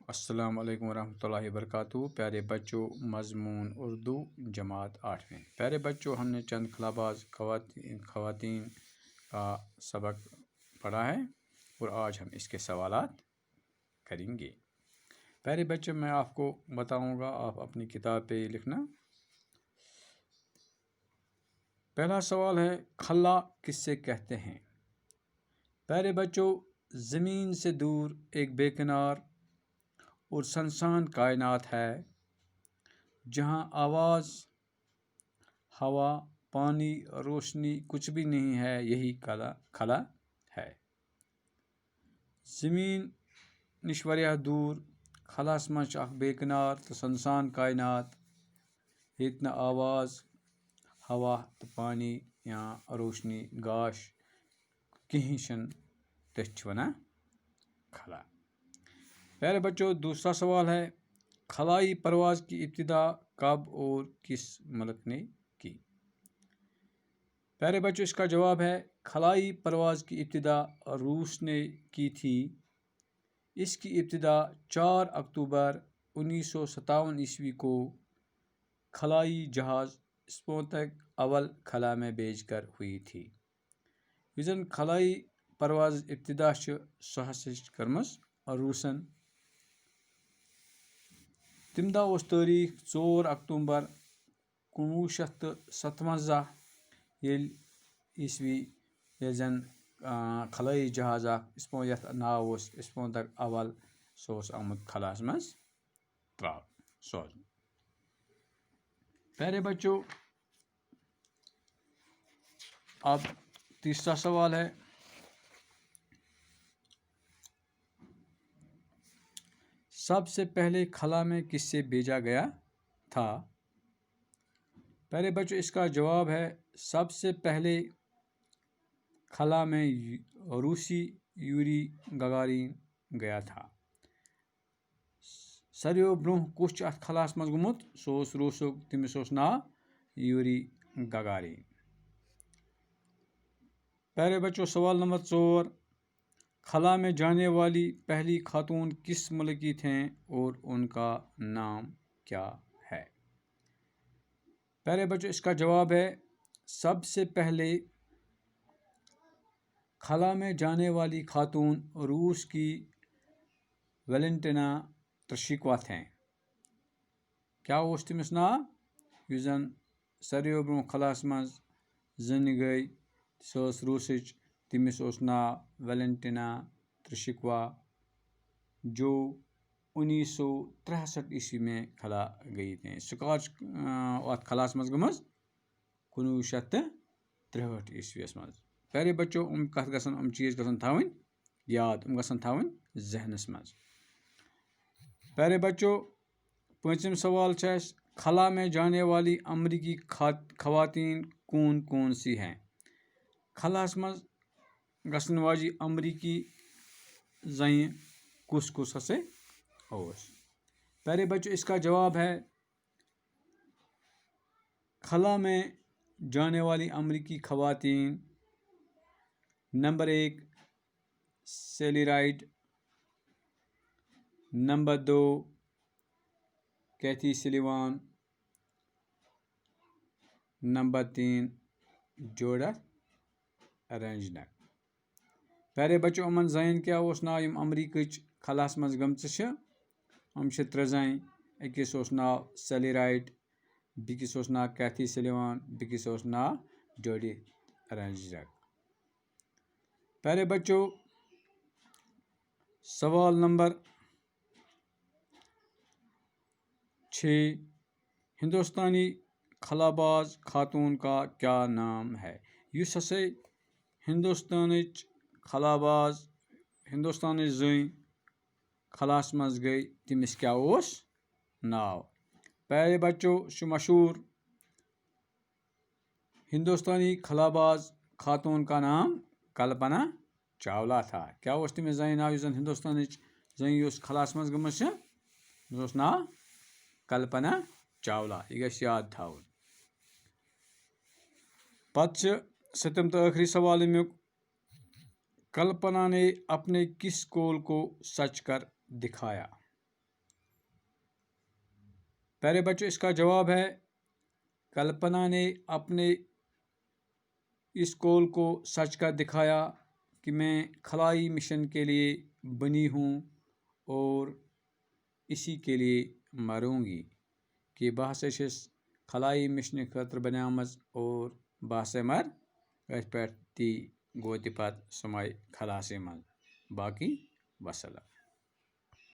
السلام علیکم ورحمۃ اللہ وبرکاتہ۔ پیارے بچوں، مضمون اردو جماعت 8ویں۔ پیارے بچوں، ہم نے چند خلاباز خواتین کا سبق پڑھا ہے اور آج ہم اس کے سوالات کریں گے۔ پیارے بچوں، میں آپ کو بتاؤں گا، آپ اپنی کتاب پہ لکھنا۔ پہلا سوال ہے، خلا کس سے کہتے ہیں؟ پیارے بچوں، زمین سے دور ایک بے کنار اور سنسان کائنات ہے جہاں آواز، ہوا، پانی، روشنی کچھ بھی نہیں ہے، یہی خلا ہے۔ زمین نش واریاہ دور خلاس مز اخ بے کنار تو سنسان کائنات یت نہ آواز، ہوا تو پانی یا روشنی گاش کہیں شن تتھ ونان خلا۔ پیارے بچوں، دوسرا سوال ہے، خلائی پرواز کی ابتدا کب اور کس ملک نے کی؟ پیارے بچوں، اس کا جواب ہے، خلائی پرواز کی ابتدا روس نے کی تھی۔ اس کی ابتدا 4 اکتوبر 1957 کو خلائی جہاز سپوتنک اول خلا میں بھیج کر ہوئی تھی۔ یس زن خلائی پرواز ابتدا سہ کرمز روسن۔ تم دہ تاریخ 4 اکتوبر 1957 یل عیسوی، یل زن خلائی جہاز یتھ ناو سپوتنک اول سہ آمت خلاس مز سوزنہ۔ پیارے بچوں، اب تیسرا سوال ہے، سب سے پہلے خلا میں کس سے بھیجا گیا تھا؟ پیارے بچوں، اس کا جواب ہے، سب سے پہلے خلا میں روسی یوری گگارین گیا تھا۔ ساروی برونٛہہ کس ات خلاس مز گوٚمُت؟ سہ روسُک، تٔمِس اوس ناو یوری گگارین۔ پیارے بچوں، سوال نمبر 4، خلا میں جانے والی پہلی خاتون کس ملک کی تھیں اور ان کا نام کیا ہے؟ پیارے بچوں، اس کا جواب ہے، سب سے پہلے خلا میں جانے والی خاتون روس کی ویلنٹینا ترشیکوا تھیں۔ کیا اوس تٔمِس ناو؟ یُس زن ساروی برونٛہہ خلاس مز زنہِ گٔے سۄ ٲس روسٕچ، تٔمِس اوس ناو ویلنٹینا ترشیکوا، جو 1963 میں خلا گئی تھیں۔ سُہ کر چھِ اتھ خلاس مز گٔمٕژ؟ 1963 مز۔ پیارے بچوں، کتھ گژھن چیز گژھن تھاوٕنۍ یاد، گژھن تھاوٕنۍ ذہنس مز۔ پیارے بچوں، پانٛژم سوال چھُ اَسہِ، خلا میں جانے والی امریکی خواتین کون کون سی ہیں؟ خلاس مز گژھن واجی امریکی زنہِ کس کس ہسا اوس؟ پیارے بچوں، اس کا جواب ہے، خلا میں جانے والی امریکی خواتین، number 1 Sally Ride, number 2 Kathy Sullivan, number 3 Judith Resnik. پیارے بچوں، یِمن زنٮ۪ن کیٛاہ اوس ناو یِم امریکہٕچ خلاس منٛز گٔمژٕ چھِ؟ یِم چھِ 3 زنہِ، أکِس اوس ناو سیلی رایٹ، بیٚکِس اوس ناو کیتھی سلیوان، بیٚکِس اوس ناو جوڈتھ رینجنر۔ پیارے بچوں، سوال نمبر 6، ہندوستانی خلاباز خاتون کا کیا نام ہے؟ یُس ہسا ہندوستانٕچ خلاباز، ہندوستانٕچ زٔنۍ خلاس منٛز گٔے، تٔمِس کیٛاہ اوس ناو؟ پیارے بچوں، چھُ مشہوٗر ہندوستانی خلاباز خاتون کا نام کلپنا چاولہ تھا۔ کیٛاہ اوس تٔمِس زنہِ ناو یُس زن ہندوستانٕچ زٔنۍ یۄس خلاس منٛز گٔمٕژ چھِ؟ تٔمِس اوس ناو کلپنا چاولہ، یہِ گژھِ یاد تھاوُن۔ پتہٕ چھِ 7م تہٕ ٲخری سوال امیُک، کلپنا نے اپنے کس قول کو سچ کر دکھایا؟ پیارے بچوں، اس کا جواب ہے کلپنا نے اپنے اس قول کو سچ کر دکھایا کہ میں خلائی مشن کے لیے بنی ہوں اور اسی کے لیے مروں گی کہ بہٕ ہسا چھس خلائی مشنہِ خٲطرٕ بنیامٕژ اور بہٕ ہسا مر أتھۍ پٮ۪ٹھ تی گوٚو تہِ پتہٕ سُمے خلاصی منٛز. باقٕے وسلام.